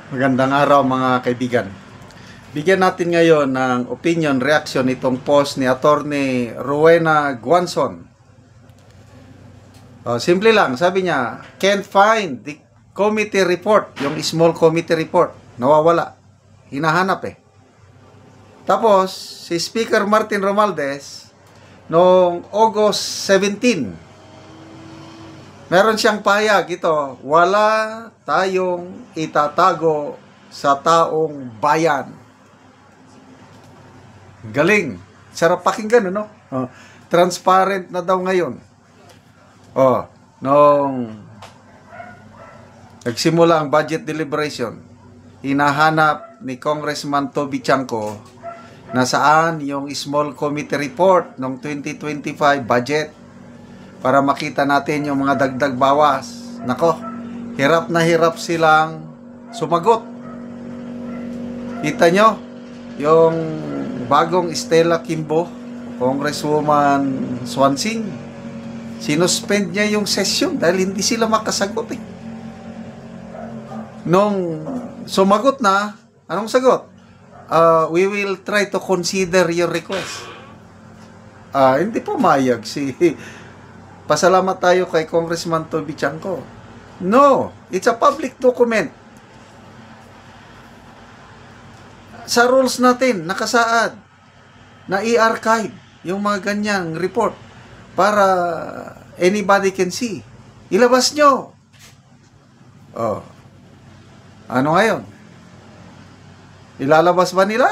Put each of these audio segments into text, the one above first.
Magandang araw mga kaibigan. Bigyan natin ngayon ng opinion reaction itong post ni Attorney Rowena Guanzon. Simple lang, sabi niya, can't find the committee report, yung small committee report. Nawawala. Hinahanap eh. Tapos, si Speaker Martin Romualdez, noong August 17, meron siyang pahayag ito, wala tayong itatago sa taong bayan. Galing. Sarap pakinggan, ano? Transparent na daw ngayon. Nung nagsimula ang budget deliberation, hinahanap ni Congressman Toby Chanco na saan yung small committee report ng 2025 budget para makita natin yung mga dagdag bawas. Nako, hirap na hirap silang sumagot. Kita nyo, yung bagong Stella Kimbo, Congresswoman Swansing, sinuspend niya yung session dahil hindi sila makasagot eh. Nung sumagot na, anong sagot? We will try to consider your request. Hindi pumayag si pasalamat tayo kay Congressman Toby Chanco. No, it's a public document. Sa rules natin, nakasaad na i-archive yung mga ganyang report para anybody can see. Ilabas nyo. Ano ngayon? Ilalabas ba nila?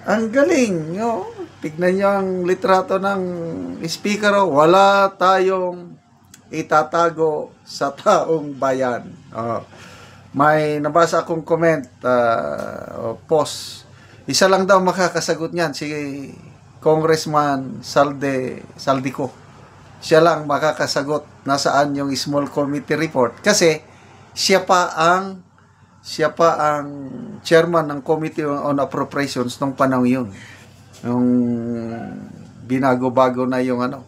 Ang galing. Tignan nyo ang litrato ng speaker. Wala tayong itatago sa taong bayan. May nabasa akong comment, post. Isa lang daw makakasagot niyan, si Congressman Saldico. Siya lang makakasagot nasaan yung small committee report kasi siya pa ang chairman ng Committee on Appropriations nung panahon yun. Yung binago-bago na yung ano.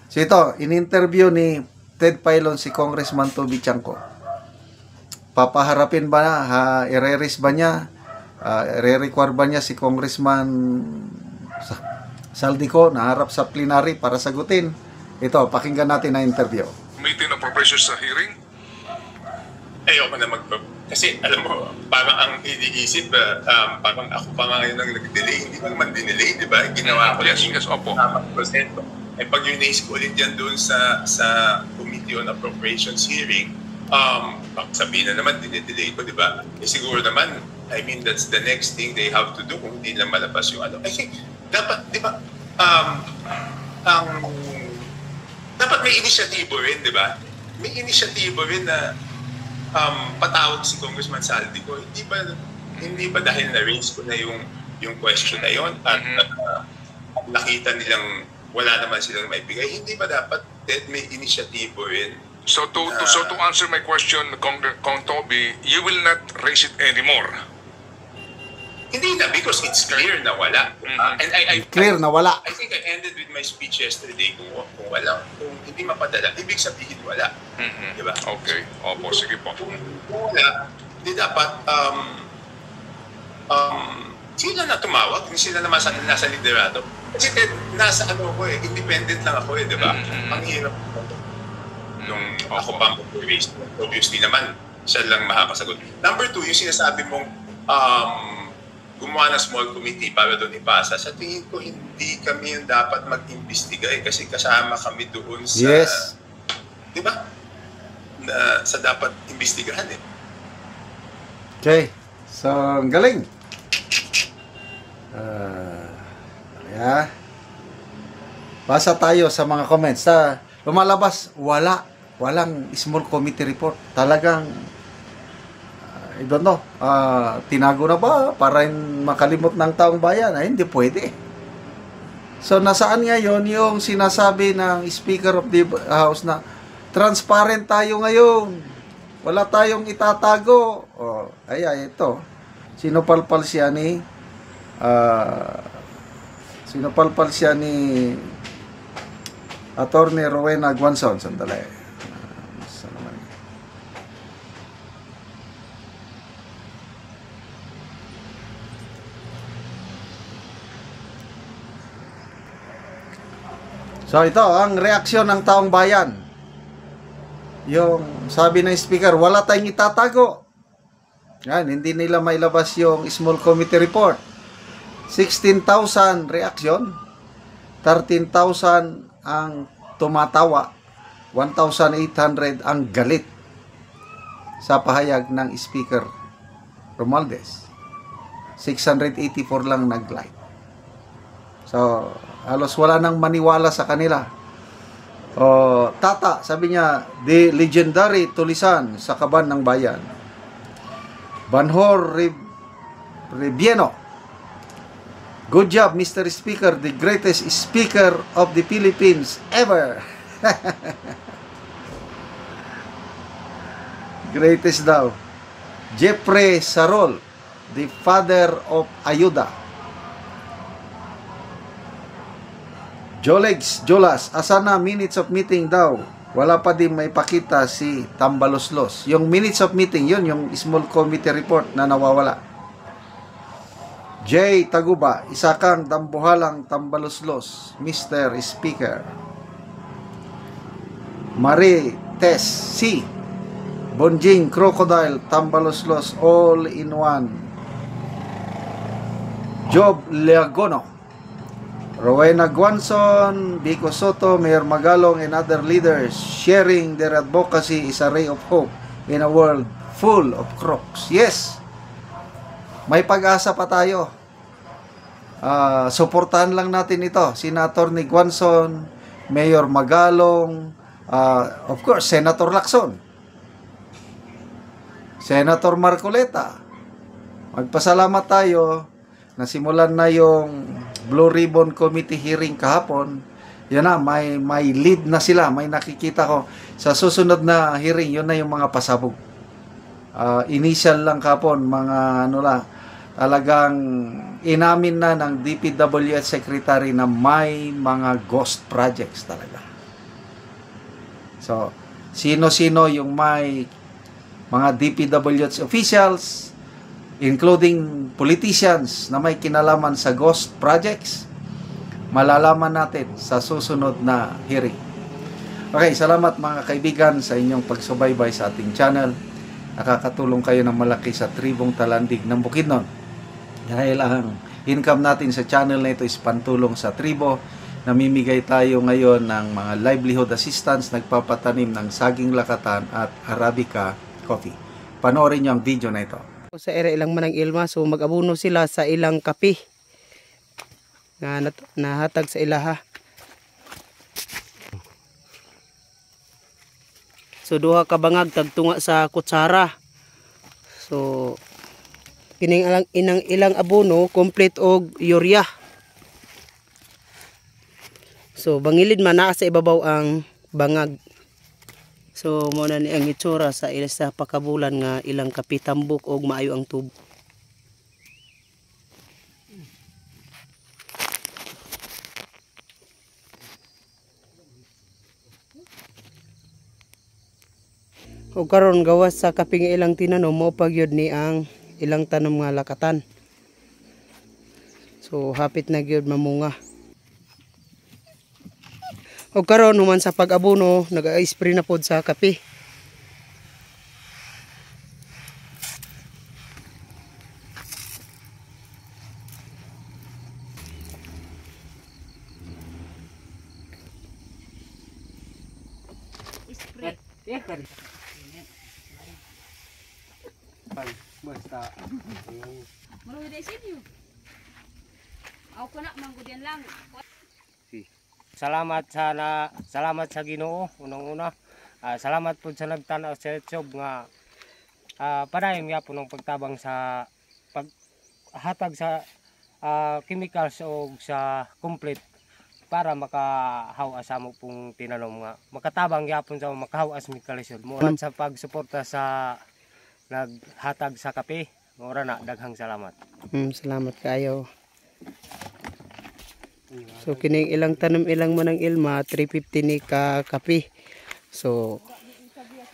So ito, in-interview ni Ted Filon si Congressman Toby Chanco. Papaharapin ba na? I-re-raise ba niya? I-re-require ba niya si Congressman Saldico na harap sa plenary para sagutin? Ito, pakinggan natin na interview. Committee on Appropriations sa hearing? Ayoko na kasi alam mo, parang ang iniisip, parang ako pa nga ngayon ang nag-delay, hindi ko naman dinelay, di ba? Ginawa ko Yes, opo. Proseso. Pag yung naisip ko ulit yan doon sa Committee on Appropriations hearing, sabihin na naman, dinedelay ko, di ba? Siguro naman, I mean, that's the next thing they have to do kung hindi lang malabas yung ano. I think, dapat, di ba, dapat may inisyatibo rin, di ba? May inisyatibo rin na patawag si Congressman Saldico. Hindi ba dahil na-raise ko na yung question na yon at nakita nilang wala naman silang maibigay, hindi ba dapat may inisyatibo rin? So to answer my question, Kong Toby, you will not raise it anymore? Hindi na, because it's clear na wala. Clear na wala. I think I ended with my speech yesterday kung hindi mapadala, ibig sabihin wala. Diba? Okay. Opo, sige po. Kung wala, hindi dapat sila na tumawag, hindi sila naman nasa liderato. Kasi nasa ano ko independent lang ako di ba? Ang hirap nung ako pa mag-raise. Obviously naman, siya lang makakasagot. Number 2, yung sinasabi mong gumawa na small committee para doon ipasa. Sa tingin ko, hindi kami yung dapat mag-imbestiga kasi kasama kami doon sa... Yes. Di ba? Sa dapat imbestigahan Okay. So, ang galing. Basa tayo sa mga comments. Lumalabas, walang small committee report. Talagang I don't know, tinago na ba para makalimot ng taong bayan? Hindi pwede. So, nasaan ngayon yung sinasabi ng Speaker of the House na transparent tayo ngayon. Wala tayong itatago. Ito. Sinupalpal siya ni Attorney Rowena Guanzon. Sandali. So ito ang reaksyon ng taong bayan. Yung sabi ng speaker, wala tayong itatago. Yan, hindi nila mailabas yung small committee report. 16,000 reaksyon, 13,000 ang tumatawa, 1,800 ang galit sa pahayag ng speaker Romualdez. 684 lang nag-like. So, halos wala nang maniwala sa kanila. Tata, sabi niya, the legendary tulisan sa kaban ng bayan. Banhor Rebieno, good job, Mr. Speaker, the greatest speaker of the Philippines ever. Greatest daw. Jeffrey Sarol, the father of Ayuda. Jolas, asana minutes of meeting daw. Wala pa din may pakita si Tambaloslos. Yung minutes of meeting, yun, yung small committee report na nawawala. J. Taguba, isa kang dambuhalang Tambaloslos, Mr. Speaker. Marie Tess C. Bonjing Crocodile Tambaloslos all in one. Job Leagono, Rowena Guanzon, Vico Soto, Mayor Magalong, and other leaders sharing their advocacy is a ray of hope in a world full of crooks. Yes, may pag-asa pa tayo. Suportahan lang natin ito. Senator ni Guanzon, Mayor Magalong, of course, Senator Lacson, Senator Marcoleta. Magpasalamat tayo na simulan na yung Blue Ribbon Committee hearing kahapon. Yan na, may lead na sila. May nakikita ko. Sa susunod na hearing, yun na yung mga pasabog. Initial lang kahapon, mga ano lang, talagang inamin na ng DPWH Secretary na may mga ghost projects talaga. So, sino-sino yung may mga DPWH officials, including politicians na may kinalaman sa ghost projects, malalaman natin sa susunod na hearing. Okay, salamat mga kaibigan sa inyong pagsubaybay sa ating channel. Nakakatulong kayo ng malaki sa tribong Talandig ng Bukidnon. Dahil ang income natin sa channel na ito is pantulong sa tribo. Namimigay tayo ngayon ng mga livelihood assistance, nagpapatanim ng saging lakatan at Arabica coffee. Panoorin niyo ang video na ito. Sa ere ilang manang ilma, so mag-abuno sila sa ilang kape nga nahatag sa ilaha. So duha ka bangag tagtunga sa kutsara. So kining ilang abono complete og urea. So bangilid man naa sa ibabaw ang bangag. So mo na ni ang itsura sa sa pakabulan nga ilang kapitambok og maayo ang tubo. O karon gawas sa kaping ilang tinanom mo pagyud ni ang ilang tanom nga lakatan. So hapit na gyud mamunga. O karon human sa pag-abono nag-spray na pod sa kape. Salamat sa Ginoo unang-una. Salamat po sa nagtanaw sa YouTube nga padayon gyapon ng pagtabang sa paghatag sa chemicals o sa complete para makahawas sa mo pong tinanom nga makatabang gyapon sa makahawas mi kalisod mo sa pagsuporta sa naghatag sa kape. Ora na daghang salamat. Salamat kayo. So kining ilang tanom ilang manang ilma 350 ni ka kape. So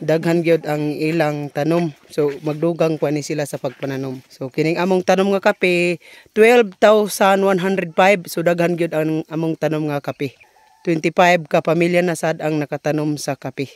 daghan gyud ang ilang tanom. So magdugang pa ni sila sa pagpananom. So kining among tanom nga kape 12,105. So daghan gyud ang among tanom nga kape. 25 ka pamilya na sad ang nakatanom sa kape.